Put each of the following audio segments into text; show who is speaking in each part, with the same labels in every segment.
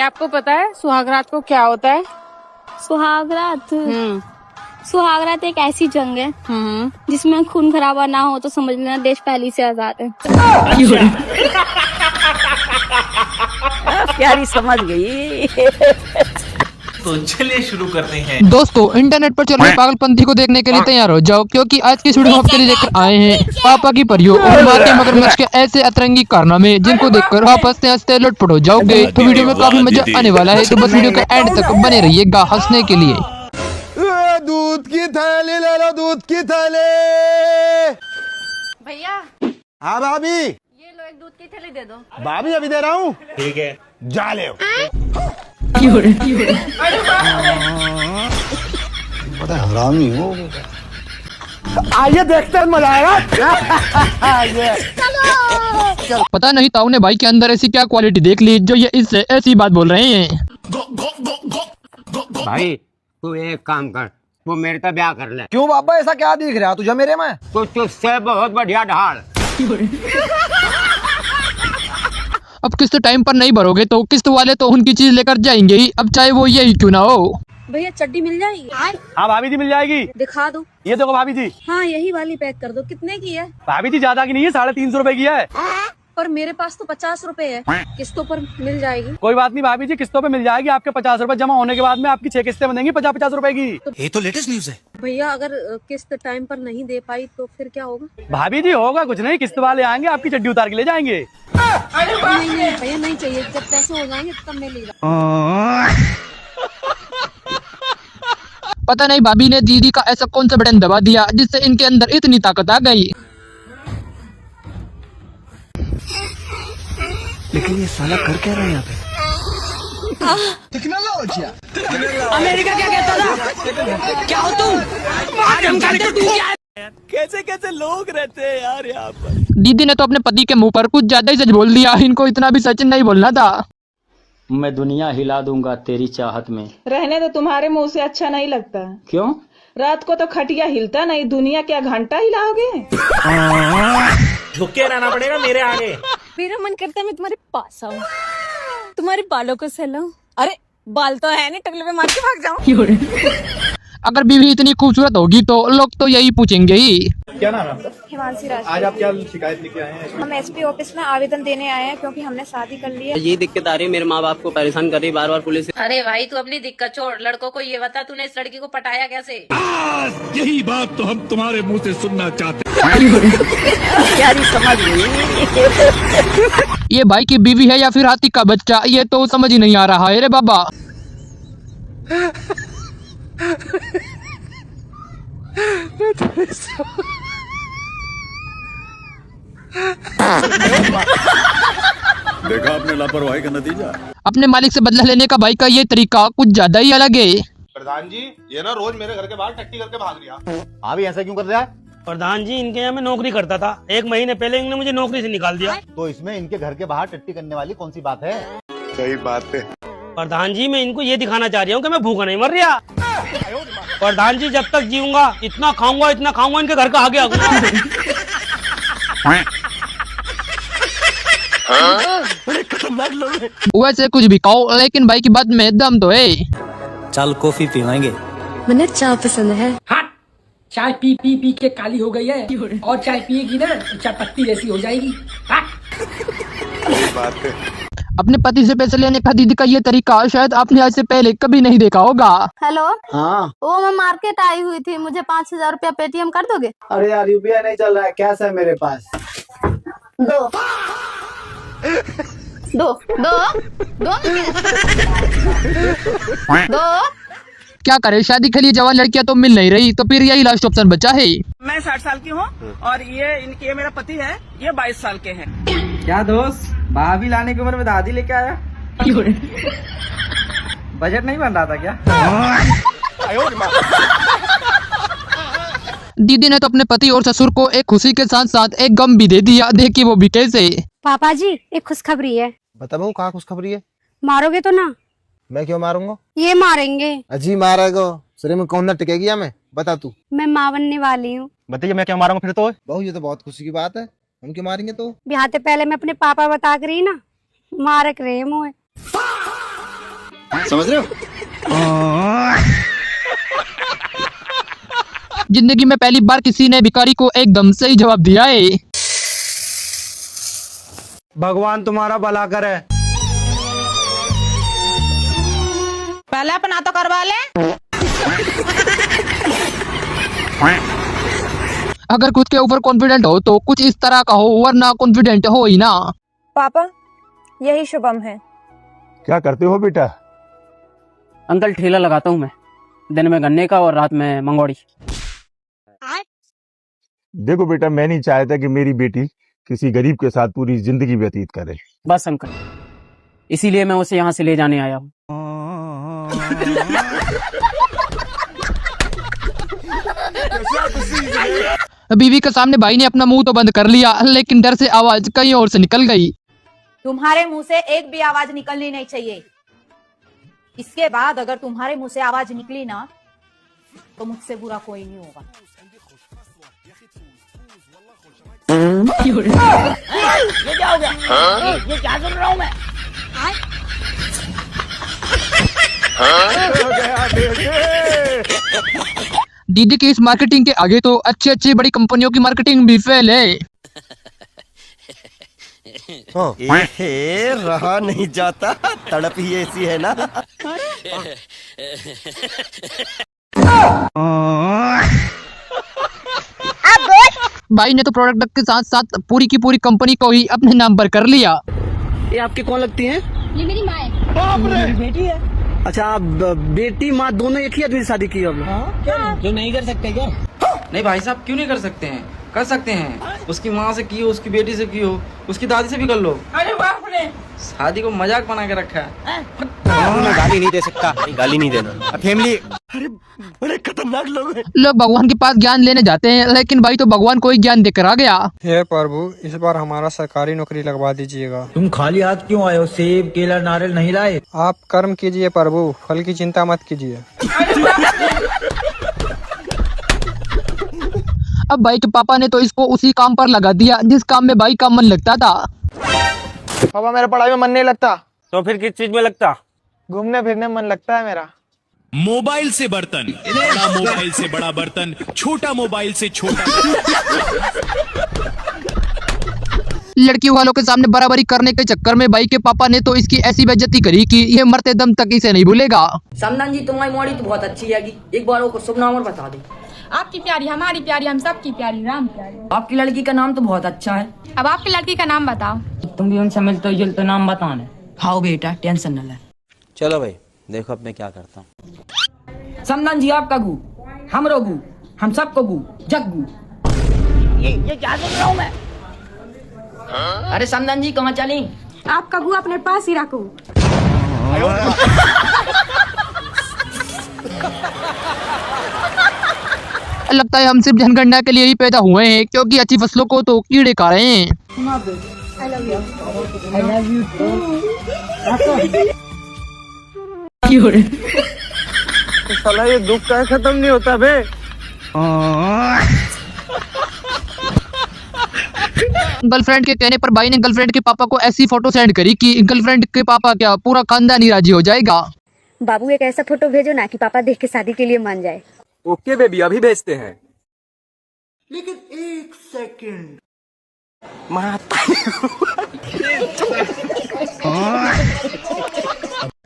Speaker 1: क्या आपको पता है सुहागरात को क्या होता है?
Speaker 2: सुहागरात सुहागरात एक ऐसी जंग है जिसमें खून खराबा ना हो तो समझ लेना देश पहले से आजाद है।
Speaker 3: प्यारी समझ गई।
Speaker 4: तो चलिए शुरू करते हैं।
Speaker 5: दोस्तों, इंटरनेट पर चल रहे पागलपंथी को देखने के लिए तैयार हो जाओ, क्योंकि आज की वीडियो आपके लिए लेकर आए हैं पापा की परियों और माँ के मगरमच्छ के ऐसे अतरंगी कारनामे जिनको देखकर आप हंसते हंसते लुटपुट हो जाओगे। तो वीडियो में काफी मजा आने वाला है, तो बस वीडियो के एंड तक बने रहिएगा हंसने के लिए।
Speaker 6: दूध की थैली ले लो, दूध की थैली।
Speaker 1: भैया
Speaker 6: हाँ भाभी,
Speaker 1: ये लो एक दूध की थैली दे दो।
Speaker 6: भाभी अभी दे रहा हूँ।
Speaker 4: ठीक है,
Speaker 6: जा ले। बड़ा हरामी हो। आइए देखते हैं, मजा आएगा।
Speaker 5: पता नहीं ताऊ ने भाई के अंदर ऐसी क्या क्वालिटी देख ली जो ये इससे ऐसी बात बोल रहे हैं।
Speaker 7: भाई तू एक काम कर, तू मेरे से ब्याह कर ले।
Speaker 6: क्यों बाबा, ऐसा क्या दिख रहा तुझे मेरे में?
Speaker 7: तू तुझसे बहुत बढ़िया ढाल।
Speaker 5: अब किस्त टाइम पर नहीं भरोगे तो किस्त वाले तो उनकी चीज लेकर जाएंगे ही, अब चाहे वो यही क्यों ना हो।
Speaker 1: भैया चड्डी मिल जाएगी?
Speaker 6: हाँ भाभी जी मिल जाएगी।
Speaker 1: दिखा दो।
Speaker 6: ये देखो भाभी जी।
Speaker 1: हाँ यही वाली पैक कर दो। कितने की है?
Speaker 6: भाभी जी ज्यादा की नहीं है, 350 रुपए की है।
Speaker 1: पर मेरे पास तो 50 रुपए है, किस्तों पर मिल जाएगी।
Speaker 6: कोई बात नहीं भाभी जी, किस्तों पे मिल जाएगी। आपके 50 रुपए जमा होने के बाद में आपकी 6 किस्तें बनेंगी 50-50 रुपए की।
Speaker 4: ये तो लेटेस्ट न्यूज है।
Speaker 1: भैया अगर किस्त टाइम पर नहीं दे पाई तो फिर क्या होगा?
Speaker 6: भाभी जी होगा कुछ नहीं, किस्त वाले आएंगे आपकी चड्डी उतार के ले जाएंगे।
Speaker 1: नहीं भैया नहीं चाहिए, जब पैसे हो जाएंगे तब मैं ले जाऊँ।
Speaker 5: पता नहीं भाभी ने दीदी का ऐसा कौन सा बटन दबा दिया जिससे इनके अंदर इतनी ताकत आ गई।
Speaker 6: लेकिन ये साला कर क्या रहा है यहाँ पे? टेक्नोलॉजी।
Speaker 3: अमेरिका क्या कहता था? क्या हो तुम?
Speaker 6: कैसे कैसे लोग रहते हैं यार यहाँ पर।
Speaker 5: दीदी ने तो अपने पति के मुंह पर कुछ ज्यादा ही सच बोल दिया, इनको इतना भी सच नहीं बोलना था।
Speaker 8: मैं दुनिया हिला दूंगा तेरी चाहत में।
Speaker 9: रहने तो तुम्हारे मुंह से अच्छा नहीं लगता।
Speaker 8: क्यों?
Speaker 9: रात को तो खटिया हिलता नहीं, दुनिया क्या घंटा हिलाओगे?
Speaker 4: झुक के रहना पड़ेगा मेरे आगे।
Speaker 2: मेरा मन करता है मैं तुम्हारे पास आऊं, तुम्हारे बालों को सहलाऊं। अरे बाल तो है नहीं, टकले पे मार के भाग जाऊं।
Speaker 5: अगर बीवी इतनी खूबसूरत होगी तो लोग तो यही पूछेंगे ही।
Speaker 6: क्या नाम है आपका?
Speaker 10: हिमांशी राज।
Speaker 6: आज आप क्या शिकायत लेके आए हैं?
Speaker 10: हम एसपी ऑफिस में आवेदन देने आए हैं क्योंकि हमने शादी कर ली है।
Speaker 7: ये दिक्कत आ रही है, मेरे माँ बाप को परेशान कर रही बार बार पुलिस।
Speaker 1: अरे भाई तू अपनी दिक्कत छोड़, लड़कों को ये बता तूने इस लड़की को पटाया कैसे?
Speaker 4: यही बात तो हम तुम्हारे मुंह से सुनना चाहते हैं।
Speaker 3: प्यारी समझ गई।
Speaker 5: ये भाई की बीवी है या फिर हाथी का बच्चा, ये तो समझ ही नहीं आ रहा है रे बाबा।
Speaker 6: देखा आपने लापरवाही का नतीजा।
Speaker 5: अपने मालिक से बदला लेने का भाई का ये तरीका कुछ ज्यादा ही अलग है।
Speaker 6: प्रधान जी, ये ना रोज मेरे घर के बाहर टट्टी करके भाग रहा। हाँ भी ऐसा क्यों कर रहा है?
Speaker 7: प्रधान जी, इनके यहाँ मैं नौकरी करता था, 1 महीने पहले इन्होंने मुझे नौकरी से निकाल दिया।
Speaker 6: तो इसमें इनके घर के बाहर टट्टी करने वाली कौन सी बात है? सही बात है
Speaker 7: प्रधान जी, मैं इनको ये दिखाना चाह रही हूँ कि मैं भूखा नहीं मर रहा। प्रधान जी, जब तक जीऊंगा इतना खाऊंगा इनके घर का आगे आऊंगा।
Speaker 5: वैसे कुछ भी कहो, लेकिन भाई की बात में दम तो है।
Speaker 8: चल कॉफी पीवाएंगे।
Speaker 2: मुझे चाय पसंद है।
Speaker 3: हट, चाय पी पी पी के काली हो गई है, और चाय पिएगी ना तो चाय पत्ती जैसी हो जाएगी।
Speaker 6: बात है।
Speaker 5: अपने पति से पैसे लेने का दीदी का ये तरीका शायद आपने आज से पहले कभी नहीं देखा होगा।
Speaker 2: हेलो।
Speaker 6: हाँ।
Speaker 2: वो मैं मार्केट आई हुई थी, मुझे 5000 रुपया पेटीएम कर दोगे?
Speaker 6: अरे यार यूपीआई नहीं चल रहा है, कैश है मेरे पास।
Speaker 2: दो दो दो दो दो।
Speaker 5: क्या करे, शादी के लिए जवान लड़कियां तो मिल नहीं रही, तो फिर यही लास्ट ऑप्शन बचा है।
Speaker 9: मैं 60 साल की हूँ और ये मेरा पति है, ये 22 साल के हैं।
Speaker 3: क्या दोस्त, भाभी लाने की उम्र में दादी लेके आया? बजट नहीं बन रहा था क्या?
Speaker 5: दीदी ने तो अपने पति और ससुर को एक खुशी के साथ साथ एक गम भी दे दिया, देखिए वो भी कैसे।
Speaker 2: पापा जी एक खुशखबरी है।
Speaker 6: बता बहू, कहाँ खुशखबरी है?
Speaker 2: मारोगे तो ना?
Speaker 6: मैं क्यों मारूंगा?
Speaker 2: ये मारेंगे।
Speaker 6: अजी मारेगा, शरीर में कौन ना टिकेगी हमें? बता तू।
Speaker 2: मैं माँ बनने वाली हूँ।
Speaker 6: बताइए मैं क्या मारूंगा फिर तो? बहू ये तो बहुत खुशी की बात है, हम क्यों मारेंगे तो?
Speaker 2: ब्याह से पहले मैं अपने पापा बता कर रही ना, मारक रहे मुँह।
Speaker 6: समझ रहे हो?
Speaker 5: जिंदगी में पहली बार किसी ने भिखारी को एकदम सही जवाब दिया है।
Speaker 7: भगवान तुम्हारा भला करे।
Speaker 10: पहले अपना तो करवा ले।
Speaker 5: अगर खुद के ऊपर कॉन्फिडेंट हो तो कुछ इस तरह का हो, वरना कॉन्फिडेंट हो ही ना।
Speaker 10: पापा यही शुभम है।
Speaker 6: क्या करते हो बेटा?
Speaker 9: अंकल ठेला लगाता हूँ मैं, दिन में गन्ने का और रात में मंगोड़ी।
Speaker 6: देखो बेटा, मैं नहीं चाहता कि मेरी बेटी किसी गरीब के साथ पूरी जिंदगी व्यतीत करे।
Speaker 9: बस अंकल, इसीलिए मैं उसे यहाँ से ले जाने आया हूँ।
Speaker 5: बीवी के सामने भाई ने अपना मुंह तो बंद कर लिया, लेकिन डर से आवाज कहीं और से निकल गई।
Speaker 10: तुम्हारे मुंह से एक भी आवाज निकलनी नहीं चाहिए। इसके बाद अगर तुम्हारे मुंह से आवाज निकली ना तो मुझसे बुरा कोई नहीं होगा।
Speaker 7: ये क्या हो गया? ये क्या सुन रहा हूँ मैं?
Speaker 5: दीदी की इस मार्केटिंग के आगे तो अच्छी अच्छी बड़ी कंपनियों की मार्केटिंग भी फेल है।
Speaker 6: रहा नहीं जाता, तड़प ही ऐसी है ना।
Speaker 5: भाई ने तो प्रोडक्ट के साथ साथ पूरी की पूरी कंपनी को ही अपने नाम पर कर लिया।
Speaker 7: ये आपकी कौन लगती है?
Speaker 2: ये मेरी माँ है।
Speaker 7: मेरी बेटी है। अच्छा, आप बेटी माँ दोनों एक ही आदमी से शादी की है? जो नहीं कर सकते क्या?
Speaker 11: नहीं भाई साहब, क्यों नहीं कर सकते हैं? कर सकते हैं। उसकी माँ से की हो, उसकी बेटी से की हो, उसकी दादी से भी कर लो।
Speaker 9: अरे बाप रे,
Speaker 11: शादी को मजाक बना के रखा है।
Speaker 7: मैं गाली नहीं दे सकता। गाली नहीं देना। फैमिली
Speaker 6: बड़े खतरनाक लोग हैं।
Speaker 5: लोग भगवान के पास ज्ञान लेने जाते हैं, लेकिन भाई तो भगवान को ही ज्ञान देकर आ गया।
Speaker 12: हे प्रभु, इस बार हमारा सरकारी नौकरी लगवा दीजिएगा।
Speaker 13: तुम खाली हाथ क्यों आए हो? सेब, केला, नारियल नहीं लाए?
Speaker 12: आप कर्म कीजिए प्रभु, फल की चिंता मत कीजिए।
Speaker 5: अब भाई के पापा ने तो इसको उसी काम पर लगा दिया जिस काम में भाई का मन लगता था।
Speaker 12: पापा, मेरा पढ़ाई में मन नहीं लगता।
Speaker 7: तो फिर किस चीज में लगता?
Speaker 12: घूमने फिरने में मन लगता है मेरा।
Speaker 4: मोबाइल से बर्तन, बड़ा मोबाइल से बड़ा बर्तन, छोटा मोबाइल से छोटा।
Speaker 5: लड़की वालों के सामने बराबरी करने के चक्कर में भाई के पापा ने तो इसकी ऐसी बेइज्जती करी कि ये मरते दम तक इसे नहीं भूलेगा।
Speaker 14: समदन जी, तुम्हारी मॉडी तो बहुत अच्छी है, एक बार वो शुभ नाम और बता दे।
Speaker 2: आपकी प्यारी, हमारी प्यारी, हम सबकी प्यारी, राम प्यारी।
Speaker 14: आपकी लड़की का नाम तो बहुत अच्छा है।
Speaker 2: अब आपकी लड़की का नाम बताओ।
Speaker 14: तुम भी उनसे मिलते हो जुलते, नाम बताने। हाँ बेटा, टेंशन न ले।
Speaker 11: चलो भाई, देखो अब मैं क्या करता हूँ।
Speaker 14: समदन जी आपका गु, हम रोगू, हम सबको गु, जग्गू।
Speaker 7: ये क्या सुन रहा हूँ मैं?
Speaker 14: अरे समदन जी कहाँ चली?
Speaker 2: आपका गु अपने पास ही रखो।
Speaker 5: लगता है हम सिर्फ जनगणना के लिए ही पैदा हुए हैं, क्योंकि अच्छी फसलों को तो कीड़े खा रहे हैं।
Speaker 12: साला ये दुख का खत्म नहीं होता बे।
Speaker 5: गर्लफ्रेंड के कहने पर भाई ने गर्लफ्रेंड के पापा को ऐसी फोटो सेंड करी कि गर्लफ्रेंड के पापा क्या पूरा खानदान ही राजी हो जाएगा।
Speaker 1: बाबू एक ऐसा फोटो भेजो ना कि पापा देख के शादी के लिए मान जाए।
Speaker 12: ओके बेबी, अभी भेजते हैं।
Speaker 6: लेकिन एक सेकंड,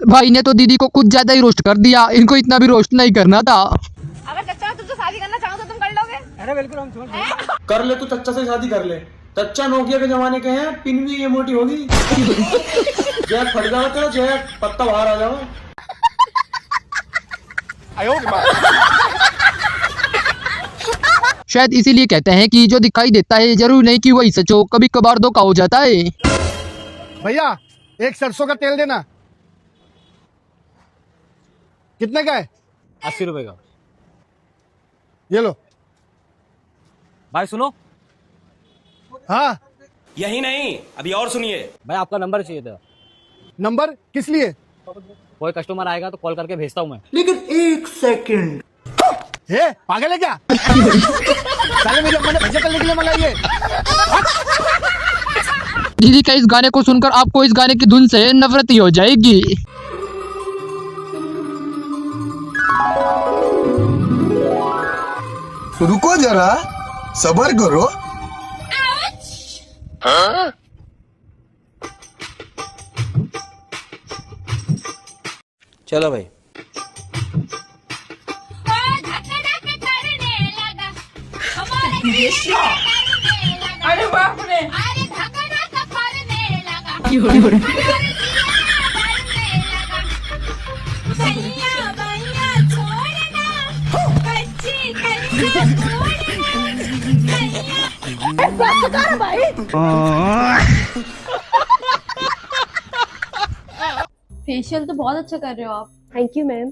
Speaker 5: भाई ने तो दीदी को कुछ ज्यादा ही रोस्ट कर दिया, इनको इतना भी रोस्ट नहीं करना था।
Speaker 10: अगर चच्चा तुझसे शादी करना चाहो तो तुम कर लोगे?
Speaker 12: अरे बिल्कुल, हम छोड़
Speaker 11: कर ले, तो चच्चा से शादी कर ले। चच्चा नोकिया के जमाने के हैं, पिन भी ये मोटी होगी। जैक फट जाओ तेरा, जैक पत्ता बाहर आ जाओ।
Speaker 5: शायद इसीलिए कहते हैं कि जो दिखाई देता है जरूर नहीं कि वही सच हो, कभी कभार धोखा हो जाता है।
Speaker 6: भैया एक सरसों का तेल देना। कितने का है?
Speaker 7: 80 रुपए का।
Speaker 6: ये लो।
Speaker 7: भाई सुनो।
Speaker 6: हाँ,
Speaker 7: यही नहीं, अभी और सुनिए। भाई आपका नंबर चाहिए था।
Speaker 6: नंबर किस लिए?
Speaker 7: कोई कस्टमर आएगा तो कॉल करके भेजता हूँ मैं।
Speaker 6: लेकिन एक सेकंड, हे पागल है क्या? साले मेरे अपने भैया करने के लिए मंगाइए।
Speaker 5: दीदी का इस गाने को सुनकर आपको इस गाने की धुन से नफरत ही हो जाएगी।
Speaker 6: रुको जरा, सबर करो।
Speaker 13: चलो भाई।
Speaker 9: अरे बाप रे।
Speaker 1: फेशियल तो बहुत अच्छा कर रहे हो आप।
Speaker 2: Thank you ma'am.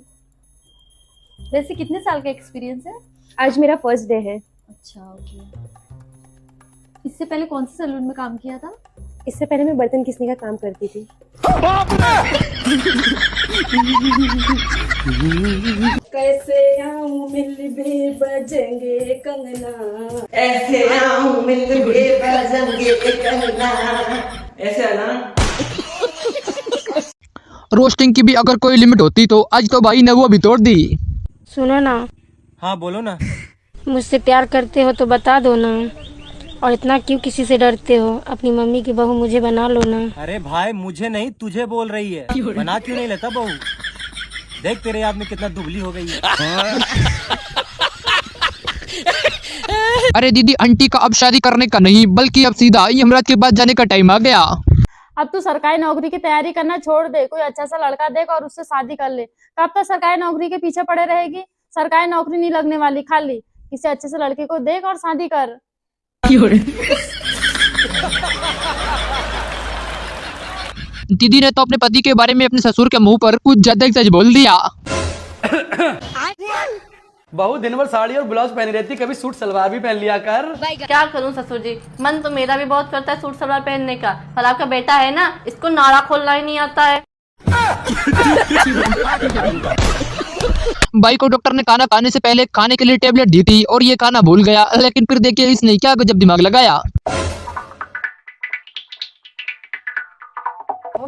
Speaker 1: वैसे कितने साल का एक्सपीरियंस है?
Speaker 2: आज मेरा फर्स्ट डे है।
Speaker 1: अच्छा, ओके। इससे पहले कौन से सैलून में काम किया था?
Speaker 2: इससे पहले मैं बर्तन घिसने का काम करती थी।
Speaker 1: कैसे आऊं मिलबे बजेंगे कंगना,
Speaker 9: ऐसे आऊं मिलके बजेंगे कंगना। ऐसे है ना।
Speaker 5: रोस्टिंग की भी अगर कोई लिमिट होती तो आज तो भाई ने वो भी तोड़ दी।
Speaker 2: सुनो ना।
Speaker 12: हाँ बोलो ना।
Speaker 2: मुझसे प्यार करते हो तो बता दो ना, और इतना क्यों किसी से डरते हो? अपनी मम्मी की बहू मुझे बना लो ना।
Speaker 12: अरे भाई मुझे नहीं तुझे बोल रही है। बना क्यों नहीं लेता बहू? देख तेरे याद में कितना दुबली हो गई है।
Speaker 5: अरे दीदी, आंटी का अब शादी करने का नहीं बल्कि अब सीधा यमराज के पास जाने का टाइम आ गया।
Speaker 2: अब तू सरकारी नौकरी की तैयारी करना छोड़ दे, कोई अच्छा सा लड़का देख और उससे शादी कर ले। कब तक सरकारी नौकरी के पीछे पड़े रहेगी? सरकारी नौकरी नहीं लगने वाली, खाली किसी अच्छे से लड़के को देख और शादी कर।
Speaker 5: दीदी ने तो अपने पति के बारे में अपने ससुर के मुंह पर कुछ ज्यादा ही सच बोल दिया।
Speaker 9: बहू दिन भर साड़ी और ब्लाउज पहनी रहती, कभी सूट सलवार भी पहन लिया कर।
Speaker 1: क्या करूं ससुर जी, मन तो मेरा भी बहुत करता है सूट सलवार पहनने का, पर आपका बेटा है ना, इसको नाड़ा खोलना ही नहीं आता है।
Speaker 5: भाई को डॉक्टर ने खाना खाने से पहले खाने के लिए टेबलेट दी थी और ये खाना भूल गया, लेकिन फिर देखिए इसने क्या गजब दिमाग लगाया।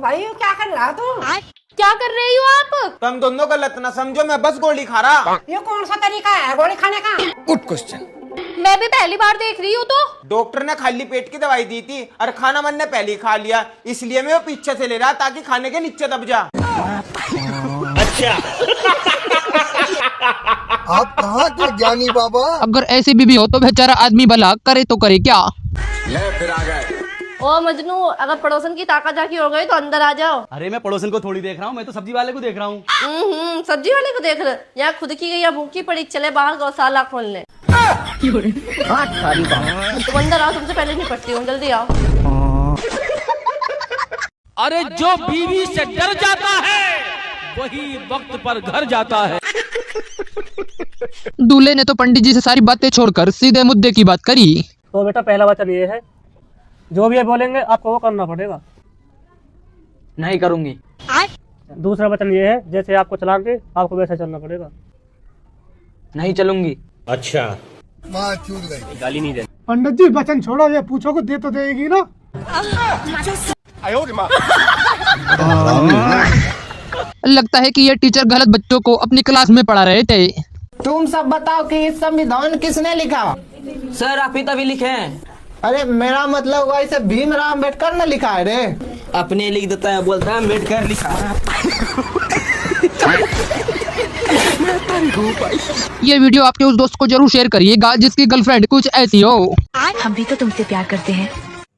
Speaker 9: भाई क्या कर रहा तू?
Speaker 1: क्या कर रही हो आप?
Speaker 9: तुम दोनों गलत ना समझो, मैं बस गोली खा रहा। ये कौन सा तरीका है गोली खाने का?
Speaker 6: Good question.
Speaker 1: मैं भी पहली बार देख रही हूँ। तो
Speaker 9: डॉक्टर ने खाली पेट की दवाई दी थी और खाना मैंने पहले ही खा लिया, इसलिए मैं वो पीछे से ले रहा ताकि खाने के नीचे दब जा।
Speaker 6: अच्छा। आप कहाँ के ज्ञानी बाबा?
Speaker 5: अगर ऐसी बीवी हो तो बेचारा आदमी भला करे तो करे क्या।
Speaker 9: फिर आ गए।
Speaker 1: ओ मजनू, अगर पड़ोसन की ताकत जाकी हो गई तो अंदर आ जाओ।
Speaker 9: अरे मैं पड़ोसन को थोड़ी देख रहा हूँ, मैं तो सब्जी वाले को देख रहा हूँ।
Speaker 1: सब्जी वाले को देख रहे? यहाँ खुद की गई या भूखी पड़ी, चले बाहर गौशाला खोलने। तुम अंदर आओ, तुमसे पहले निपटती हूँ, जल्दी आओ।
Speaker 7: अरे जो बीवी से डर जाता है वही वक्त पर घर जाता है।
Speaker 5: दूल्हे ने तो पंडित जी से सारी बातें छोड़कर सीधे मुद्दे की बात करी।
Speaker 12: तो बेटा पहला वचन ये है, जो भी ये बोलेंगे आपको वो करना पड़ेगा।
Speaker 14: नहीं करूंगी।
Speaker 12: दूसरा वचन ये है, जैसे आपको चलाएंगे आपको वैसे चलना पड़ेगा।
Speaker 14: नहीं चलूंगी।
Speaker 6: अच्छा। माँ चूक गई।
Speaker 12: गाली नहीं दे।
Speaker 6: पंडित जी वचन छोड़ो, ये पूछो को दे तो देगी ना।
Speaker 5: लगता है कि ये टीचर गलत बच्चों को अपनी क्लास में पढ़ा रहे थे।
Speaker 9: तुम सब बताओ कि संविधान किसने लिखा?
Speaker 14: सर आप ही तभी लिखे हैं।
Speaker 9: अरे मेरा मतलब हुआ इसे भीमराव अम्बेडकर ने लिखा है रे।
Speaker 14: अपने लिख देता है, बोलता है अम्बेडकर लिखा है।
Speaker 5: ये वीडियो आपके उस दोस्त को जरूर शेयर करिएगा जिसकी गर्लफ्रेंड कुछ ऐसी हो।
Speaker 1: हम भी तो तुमसे प्यार करते हैं।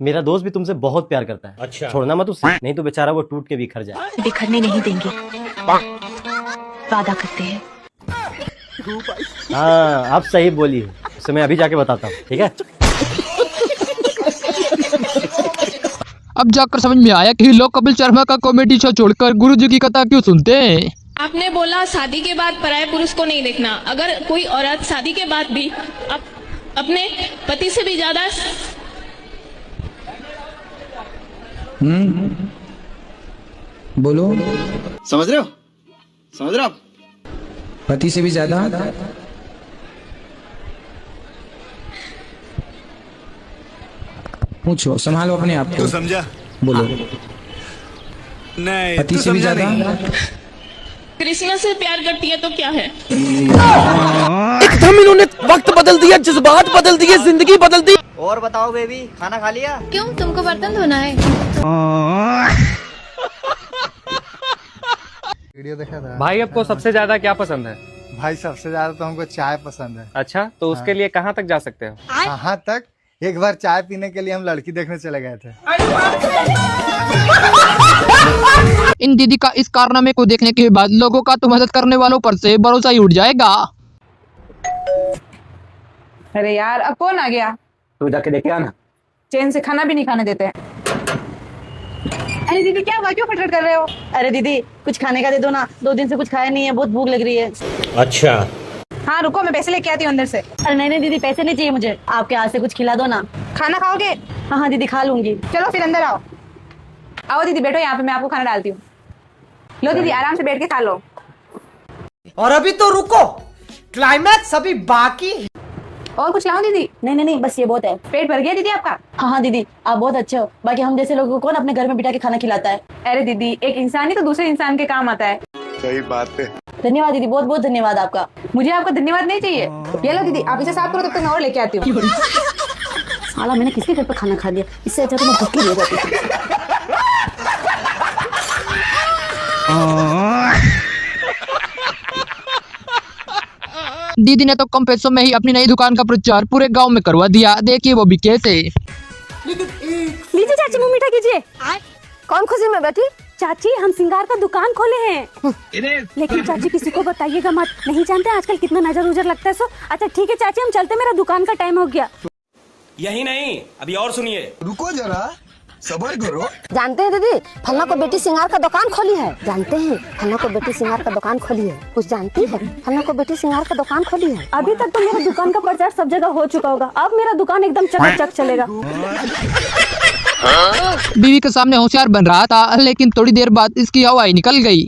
Speaker 12: मेरा दोस्त भी तुमसे बहुत प्यार करता है। अच्छा। छोड़ना मत उसे, नहीं तो बेचारा वो टूट के बिखर जाए।
Speaker 1: बिखरने नहीं देंगे, वादा करते हैं।
Speaker 12: हाँ आप सही बोली है, उसे मैं अभी जाके बताता हूँ, ठीक है?
Speaker 5: अब जाकर समझ में आया कि लोग कपिल शर्मा का कॉमेडी शो छोड़कर गुरुजी की कथा क्यों सुनते हैं।
Speaker 2: आपने बोला शादी के बाद पराये पुरुष को नहीं देखना। अगर कोई औरत शादी के बाद भी अपने पति से भी ज्यादा
Speaker 13: बोलो,
Speaker 6: समझ रहे हो? समझ रहे हो आप?
Speaker 13: पति से भी ज्यादा पूछो, संभालो अपने आप को।
Speaker 4: समझा?
Speaker 13: बोलो।
Speaker 4: नहीं,
Speaker 13: पति से भी ज्यादा
Speaker 1: कृष्णा से प्यार करती है तो क्या है?
Speaker 6: एकदम इन्होंने वक्त बदल दिया, जज्बात बदल दिए, जिंदगी बदल दी।
Speaker 14: और बताओ बेबी, खाना खा लिया?
Speaker 1: क्यों, तुमको बर्तन धोना है?
Speaker 6: वीडियो देखा था
Speaker 12: भाई आपको सबसे ज्यादा क्या पसंद है?
Speaker 6: भाई सबसे ज्यादा तो हमको चाय पसंद है।
Speaker 12: अच्छा, तो उसके लिए कहाँ तक जा सकते हो?
Speaker 6: कहाँ तक? एक बार चाय पीने के लिए हम लड़की देखने चले गए थे।
Speaker 5: इन दीदी का इस कारनामे को देखने के बाद लोगों का तो मदद करने वालों पर से भरोसा ही उठ जाएगा।
Speaker 10: अरे यार, अब कौन आ गया?
Speaker 12: तू जाके देखे आना।
Speaker 10: चैन से खाना भी नहीं खाने देते हैं। अरे दीदी, क्या हुआ, क्यों फटफट कर रहे हो? अरे दीदी, कुछ खाने का दे दो ना, 2 दिन से कुछ खाया नहीं है, बहुत भूख लग रही है।
Speaker 7: अच्छा,
Speaker 10: हाँ रुको, मैं पैसे लेके आती हूँ अंदर से। अरे नहीं दीदी, पैसे नहीं चाहिए मुझे, आपके हाथ से कुछ खिला दो ना। खाना खाओगे? हाँ दीदी, खा लूंगी। चलो फिर अंदर आओ। आओ दीदी, बैठो यहाँ पे, मैं आपको खाना डालती हूँ। लो दीदी, आराम से बैठ के खा लो।
Speaker 14: और अभी तो रुको, क्लाइमैक्स अभी बाकी।
Speaker 10: और कुछ लाऊं दीदी? नहीं, बस ये बहुत है। पेट भर गया दीदी आपका? हाँ दीदी, आप बहुत अच्छे हो। बाकी हम जैसे लोगों को कौन अपने घर में बिठा के खाना खिलाता है? अरे दीदी, एक इंसान ही तो दूसरे इंसान के काम आता है।
Speaker 6: सही बात है।
Speaker 10: धन्यवाद दीदी, बहुत बहुत धन्यवाद आपका। मुझे आपका धन्यवाद नहीं चाहिए। ये लो दीदी, आप इसे साफ करो, तब तक मैं और लेके आती हूँ। साला, मैंने किसके घर पे खाना खा लिया, इससे अच्छा तो मैं भूखी रह जाती।
Speaker 5: दीदी ने तो कम पैसों में ही अपनी नई दुकान का प्रचार पूरे गांव में करवा दिया। देखिए वो भी कैसे।
Speaker 2: लीजिए चाची, मुंह मीठा कीजिए। कौन खुशी में बैठी? चाची, हम सिंगार का दुकान खोले हैं। लेकिन चाची किसी को बताइएगा मत, नहीं जानते आजकल कितना नजर उजर लगता है। सो अच्छा ठीक है चाची, हम चलते, मेरा दुकान का टाइम हो गया।
Speaker 12: यही नहीं, अभी और सुनिए।
Speaker 6: रुको जरा, सबर करो।
Speaker 2: जानते हैं दीदी, फन्ना को बेटी सिंगार का दुकान खोली है। जानते हैं, फन्ना को बेटी सिंगार का दुकान खोली है। कुछ जानती है? फन्ना को बेटी सिंगार का दुकान खोली है। अभी तक तो मेरा दुकान का प्रचार सब जगह हो चुका होगा, अब मेरा दुकान एकदम चकाचक चलेगा।
Speaker 5: बीवी के सामने होशियार बन रहा था, लेकिन थोड़ी देर बाद इसकी हवा ही निकल गई।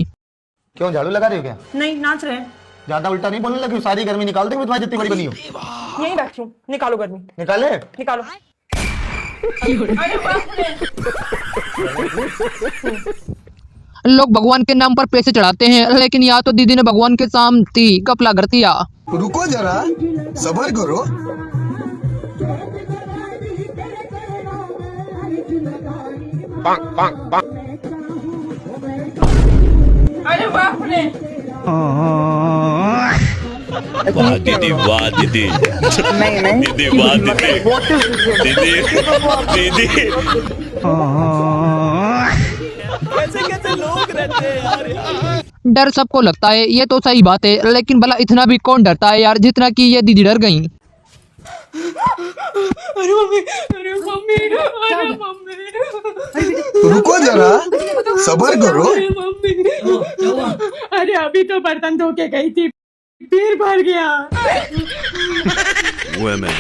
Speaker 6: क्यों झाड़ू लगा रही हो क्या?
Speaker 14: नहीं, नाच रहे हैं।
Speaker 6: ज्यादा उल्टा नहीं बोलने लगी, सारी गर्मी निकाल देंगे तुम्हारी जितनी बड़ी बनी हो।
Speaker 14: यही बैठी हूँ, निकालो गर्मी,
Speaker 6: निकाले?
Speaker 14: निकालो।
Speaker 5: लोग भगवान के नाम पर पैसे चढ़ाते हैं, लेकिन यहाँ तो दीदी ने भगवान के सामने घपला कर दिया।
Speaker 6: रुको जरा, सबर करो।
Speaker 14: अरे बाप रे!
Speaker 4: वाह दीदी, वाह दीदी, दीदी, वाह दीदी, दीदी,
Speaker 12: कैसे लोग रहते हैं यार।
Speaker 5: डर सबको लगता है, ये तो सही बात है, लेकिन भला इतना भी कौन डरता है यार, जितना कि ये दीदी डर गई।
Speaker 14: अरे मम्मी, अरे मम्मी, अरे मम्मी।
Speaker 6: रुको जरा, सबर करो।
Speaker 14: अरे अभी तो बर्तन धो के गई थी, फिर भर गया।
Speaker 4: women।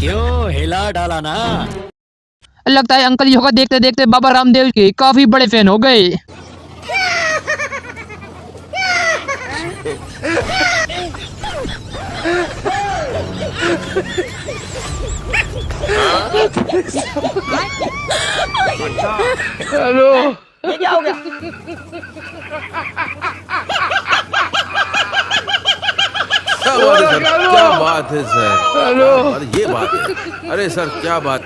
Speaker 12: क्यों हिला डाला ना?
Speaker 5: लगता है अंकल योगा देखते देखते बाबा रामदेव के काफी बड़े फैन हो गए। हेलो,
Speaker 14: ये क्या हो गया?
Speaker 15: क्या बात है सर?
Speaker 5: हेलो,
Speaker 15: अरे ये बात है। अरे सर क्या बात।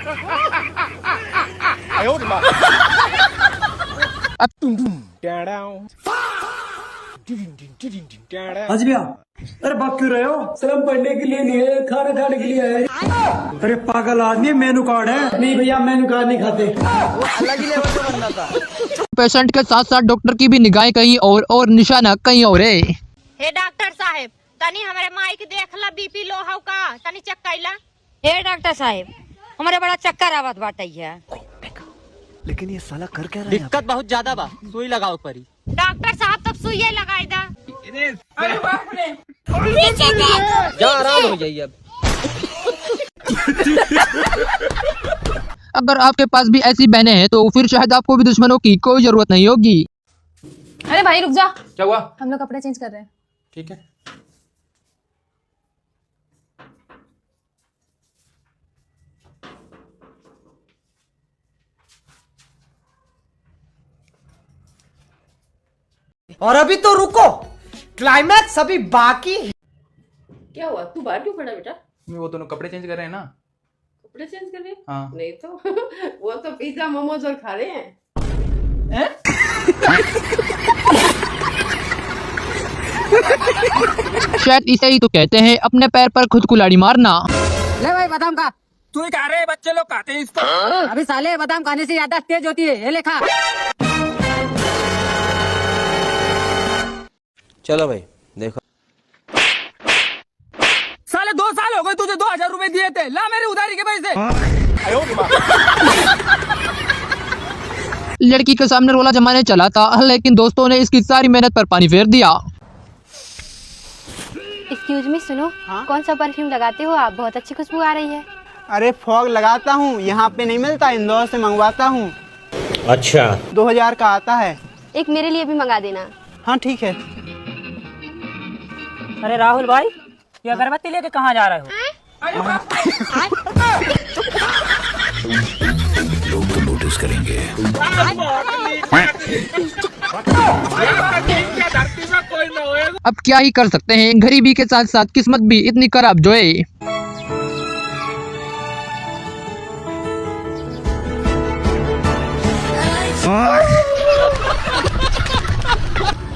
Speaker 12: हंस गया। अरे भाग क्यों रहे हो? सलाम पढ़ने के लिए नहीं है, खाना खाने के लिए है। अरे पागल आदमी, मेनू कार्ड है। नहीं भैया, मेनू कार्ड नहीं खाते।
Speaker 14: अलग ही लेवल का बंदा था।
Speaker 5: पेशेंट के साथ साथ डॉक्टर की भी निगाहें कहीं और निशाना कहीं और है।
Speaker 1: हे डॉक्टर साहब, तनी हमारे माइक देख ला, बीपी लो हाउ का, तनी चेक कैला। हे डॉक्टर साहब, हमारे बड़ा चक्कर आवत बाटे है।
Speaker 6: लेकिन ये साला कर क्या रहा है?
Speaker 12: दिक्कत बहुत ज्यादा बा, सुई लगाओ परी।
Speaker 1: डॉक्टर साहब, तब सुइए लगाई दा।
Speaker 14: अरे बाप रे!
Speaker 12: जा, आराम हो जाइए अब।
Speaker 5: अगर आपके पास भी ऐसी बहनें हैं तो फिर शायद आपको भी दुश्मनों की कोई जरूरत नहीं होगी।
Speaker 2: अरे भाई रुक जा।
Speaker 12: क्या हुआ?
Speaker 2: हम लोग कपड़े चेंज कर रहे हैं।
Speaker 12: ठीक है।
Speaker 14: और अभी तो रुको, क्लाइमैक्स अभी बाकी है।
Speaker 10: क्या हुआ, तू बाहर क्यों खड़ा बेटा?
Speaker 13: वो दोनों कपड़े चेंज कर रहे हैं ना।
Speaker 10: कपड़े चेंज कर रहे हैं?
Speaker 13: हाँ।
Speaker 10: नहीं तो वो तो पिज्जा मोमोज और खा रहे हैं।
Speaker 5: शायद इसे ही तो कहते हैं अपने पैर पर खुद कुल्हाड़ी मारना।
Speaker 10: ले भाई बादाम का।
Speaker 3: तू ही खा रहे हैं, बच्चे लोग खाते हैं इसको।
Speaker 10: अभी साले बादाम खाने से ज्यादा तेज होती है, ये ले खा।
Speaker 9: चलो भाई देखो,
Speaker 3: साले 2 साल हो गए तुझे 2000 रुपए दिए थे, ला मेरी उधारी के पैसे।
Speaker 5: लड़की के सामने रोला जमाने चला था, लेकिन दोस्तों ने इसकी सारी मेहनत पर पानी फेर दिया।
Speaker 1: एक्सक्यूज मी, सुनो। कौन सा परफ्यूम लगाते हो आप? बहुत अच्छी खुशबू आ रही है।
Speaker 9: अरे फॉग लगाता हूँ, यहाँ पे नहीं मिलता, इंदौर से मंगवाता हूँ। अच्छा 2000 का आता है।
Speaker 1: एक मेरे लिए भी मंगा देना।
Speaker 9: हाँ ठीक है।
Speaker 10: अरे राहुल भाई, ये अगरबत्ती लेके कहाँ जा रहे हो?
Speaker 4: लोग तो नोटिस करेंगे।
Speaker 5: अब क्या ही कर सकते हैं, गरीबी के साथ साथ किस्मत भी इतनी खराब जो है।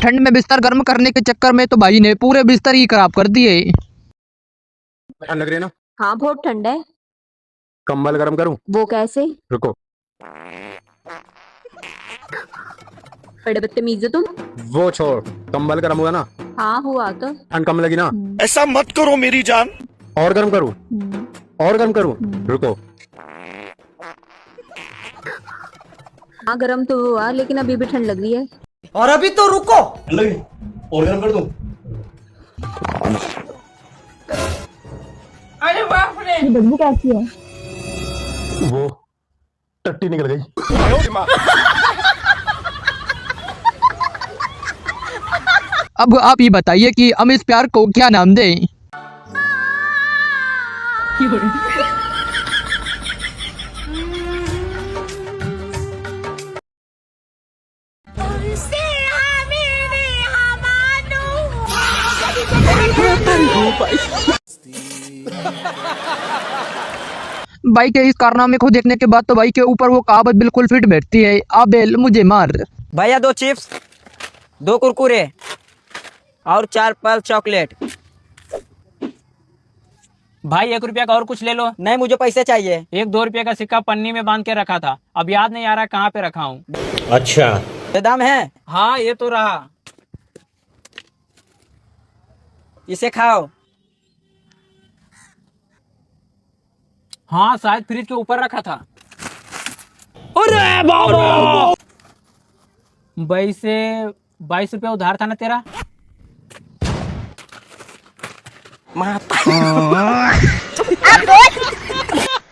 Speaker 5: ठंड में बिस्तर गर्म करने के चक्कर में तो भाई ने पूरे बिस्तर ही खराब कर दिए।
Speaker 6: ठंड लग रही है ना?
Speaker 1: हाँ बहुत ठंड है।
Speaker 6: कंबल गर्म करूं?
Speaker 1: वो कैसे?
Speaker 6: रुको।
Speaker 1: बड़े बदतमीज हो तुम।
Speaker 6: वो छोड़, कंबल गर्म हुआ ना?
Speaker 1: हाँ हुआ तो।
Speaker 6: ठंड कम लगी ना?
Speaker 15: ऐसा मत करो मेरी जान।
Speaker 6: और गर्म करूं? और गर्म करूं? रुको।
Speaker 1: हाँ गर्म तो हुआ, लेकिन अभी भी ठंड लग रही है।
Speaker 14: और अभी तो रुको,
Speaker 11: और गर्म कर दूं?
Speaker 3: अरे बाप रे,
Speaker 2: बदबू कैसी है?
Speaker 6: वो टट्टी निकल गई।
Speaker 5: अब आप ये बताइए कि हम इस प्यार को क्या नाम दें? भाई के इस कारनामे को देखने के बाद तो भाई के ऊपर वो कहावत बिल्कुल फिट बैठती है, आबेल मुझे मार।
Speaker 10: भैया 2 चिप्स, 2 कुरकुरे और 4 पल्स चॉकलेट।
Speaker 7: भाई 1 रुपया का और कुछ ले लो।
Speaker 10: नहीं मुझे पैसे चाहिए।
Speaker 7: 1-2 रुपये का सिक्का पन्नी में बांध के रखा था, अब याद नहीं आ रहा कहाँ पे रखा हूँ।
Speaker 9: अच्छा
Speaker 10: बादाम है?
Speaker 7: हाँ ये तो रहा।
Speaker 10: इसे खाओ।
Speaker 7: हाँ शायद फ्रिज के ऊपर रखा था। अरे बाबा, 22 रुपया उधार था ना तेरा।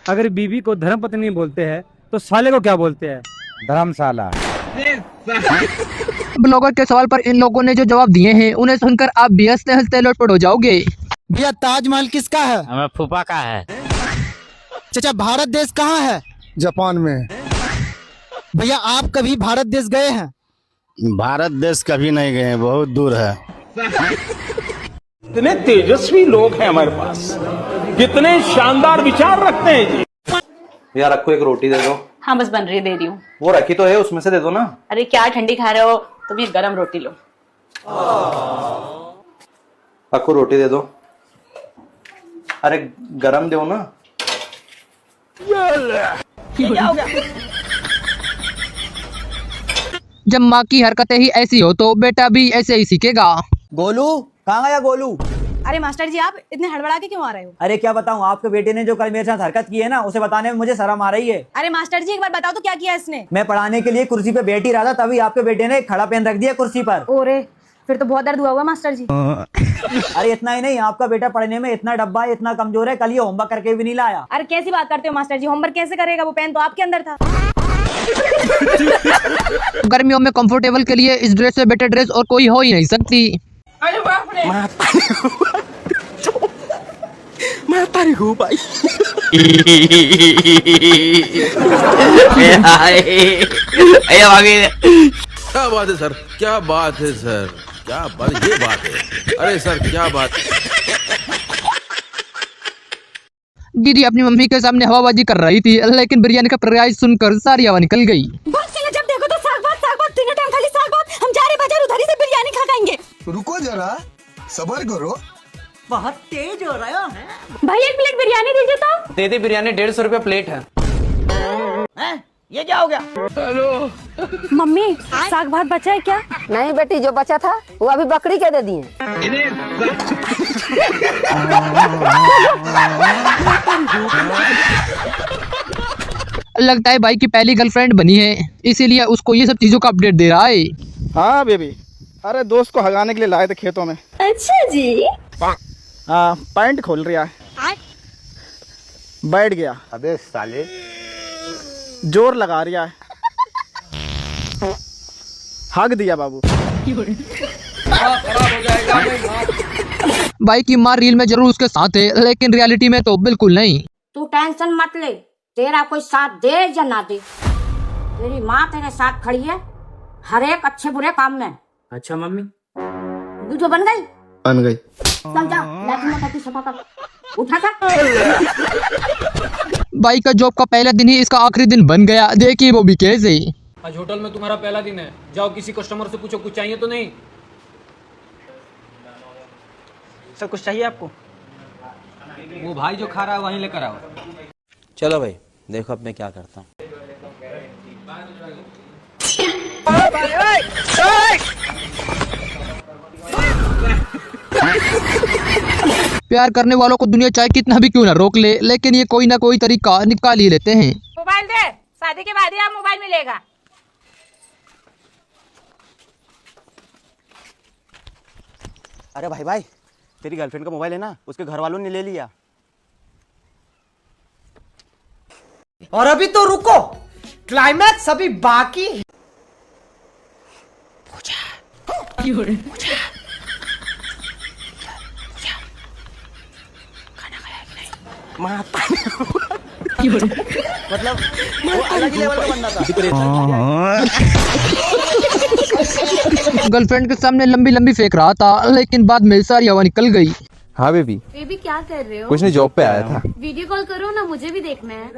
Speaker 12: अगर बीवी को धर्मपत्नी बोलते हैं तो साले को क्या बोलते हैं? धर्मशाला।
Speaker 5: ब्लॉगर के सवाल पर इन लोगों ने जो जवाब दिए हैं उन्हें सुनकर आप भी हंसते हंसते लोटपोट हो जाओगे।
Speaker 6: भैया ताजमहल किसका है?
Speaker 9: हमें फूफा का है।
Speaker 6: चाचा भारत देश कहाँ है? जापान में। भैया आप कभी भारत देश गए हैं? भारत देश कभी नहीं गए, बहुत दूर है।
Speaker 15: कितने तेजस्वी लोग हैं हमारे पास, कितने शानदार विचार रखते हैं जी।
Speaker 11: यार आपको एक रोटी दे दो।
Speaker 10: हाँ बस बन रही है, दे रही हूँ।
Speaker 11: वो रखी तो है, उसमें से दे दो ना।
Speaker 10: अरे क्या ठंडी खा रहे हो, तो भी गरम रोटी लो।
Speaker 11: आपको रोटी दे दो। अरे गरम दो ना।
Speaker 5: जब माँ की हरकतें ही ऐसी हो तो बेटा भी ऐसे ही सीखेगा।
Speaker 14: गोलू कहाँ गया गोलू?
Speaker 10: अरे मास्टर जी आप इतने हड़बड़ा के क्यों आ रहे हो?
Speaker 14: अरे क्या बताऊँ, आपके बेटे ने जो कल मेरे साथ हरकत की है ना, उसे बताने में मुझे शर्म आ रही है।
Speaker 10: अरे मास्टर जी एक बार बताओ तो क्या किया इसने?
Speaker 14: मैं पढ़ाने के लिए कुर्सी पे बैठ ही रहा था, तभी आपके बेटे ने खड़ा पेन रख दिया कुर्सी पर।
Speaker 10: ओरे फिर तो बहुत दर्द हुआ होगा मास्टर जी।
Speaker 14: अरे इतना ही नहीं, आपका बेटा पढ़ने में इतना डब्बा है, इतना कमजोर है, कल ये होमवर्क करके भी नहीं लाया।
Speaker 10: अरे कैसी बात करते हो मास्टर जी, होमवर्क कैसे करेगा, वो पेन तो आपके अंदर था।
Speaker 5: गर्मियों में कंफर्टेबल के लिए इस ड्रेस से बेटर ड्रेस और कोई हो ही नहीं सकती।
Speaker 3: अरे बाप रे,
Speaker 9: मैं तारी हूँ भाई।
Speaker 15: क्या बात है सर, क्या बात है सर, क्या बात, ये बात है, अरे सर क्या बात।
Speaker 5: गिरी अपनी मम्मी के सामने हवाबाजी कर रही थी, लेकिन बिरयानी का प्राइस सुनकर सारी हवा निकल गई।
Speaker 10: जब देखो तो साग भात तीनों टाइम खाली साग भात। हम जा रहे बाजार, उधर ही से बिरयानी खा जाएंगे।
Speaker 6: रुको जरा, सबर करो।
Speaker 10: बहुत तेज हो रहा है भाई। 1 प्लेट बिरयानी दीजिए तो।
Speaker 13: दे दे, बिरयानी 150 रुपया प्लेट है।
Speaker 10: ये क्या हो गया? हेलो मम्मी, साग भात बचा है क्या?
Speaker 1: नहीं बेटी, जो बचा था वो अभी बकरी के दे दिए।
Speaker 5: लगता है भाई की पहली गर्लफ्रेंड बनी है, इसीलिए उसको ये सब चीजों का अपडेट दे रहा है।
Speaker 6: हाँ बेबी, अरे दोस्त को हगाने के लिए लाए थे खेतों में।
Speaker 10: अच्छा जी।
Speaker 6: हाँ, पैंट खोल रहा है, बैठ गया। अबे साले, जोर लगा रहा है, हग दिया बाबू।
Speaker 5: भाई की माँ रील में जरूर उसके साथ है, लेकिन रियलिटी में तो बिल्कुल नहीं।
Speaker 1: तू टेंशन मत ले, तेरा कोई साथ दे या ना दे, तेरी माँ तेरे साथ खड़ी है हर एक अच्छे बुरे काम में।
Speaker 13: अच्छा मम्मी,
Speaker 1: वीडियो बन गई?
Speaker 6: बन गई।
Speaker 1: चल जा, लैट्रिन सफा कर, उठा कर।
Speaker 5: भाई का जॉब का पहला दिन ही इसका आखिरी दिन बन गया, देखिए वो भी कैसे।
Speaker 13: आज होटल में तुम्हारा पहला दिन है, जाओ किसी कस्टमर से पूछो कुछ चाहिए तो नहीं।
Speaker 14: सर कुछ चाहिए आपको?
Speaker 13: वो भाई जो खा रहा है वहीं लेकर आओ।
Speaker 14: चलो भाई, देखो अब मैं क्या करता हूँ।
Speaker 5: प्यार करने वालों को दुनिया चाहे कितना भी क्यों ना रोक ले, लेकिन ये कोई ना कोई तरीका निकाल ही लेते हैं।
Speaker 1: मोबाइल दे, शादी के बाद ही आप मोबाइल मिलेगा।
Speaker 14: अरे भाई, तेरी गर्लफ्रेंड का मोबाइल है ना, उसके घर वालों ने ले लिया।
Speaker 3: और अभी तो रुको, क्लाइमैक्स अभी बाकी है।
Speaker 14: मतलब वो अलग ही लेवल का बंदा था।
Speaker 5: गर्लफ्रेंड के सामने लंबी लंबी फेंक रहा था, लेकिन बाद में सारी हवा निकल गई।
Speaker 15: हाँ बेबी,
Speaker 10: बेबी क्या कर रहे हो?
Speaker 15: कुछ नहीं, जॉब पे आया था।
Speaker 10: वीडियो कॉल करो ना, मुझे भी देखना है।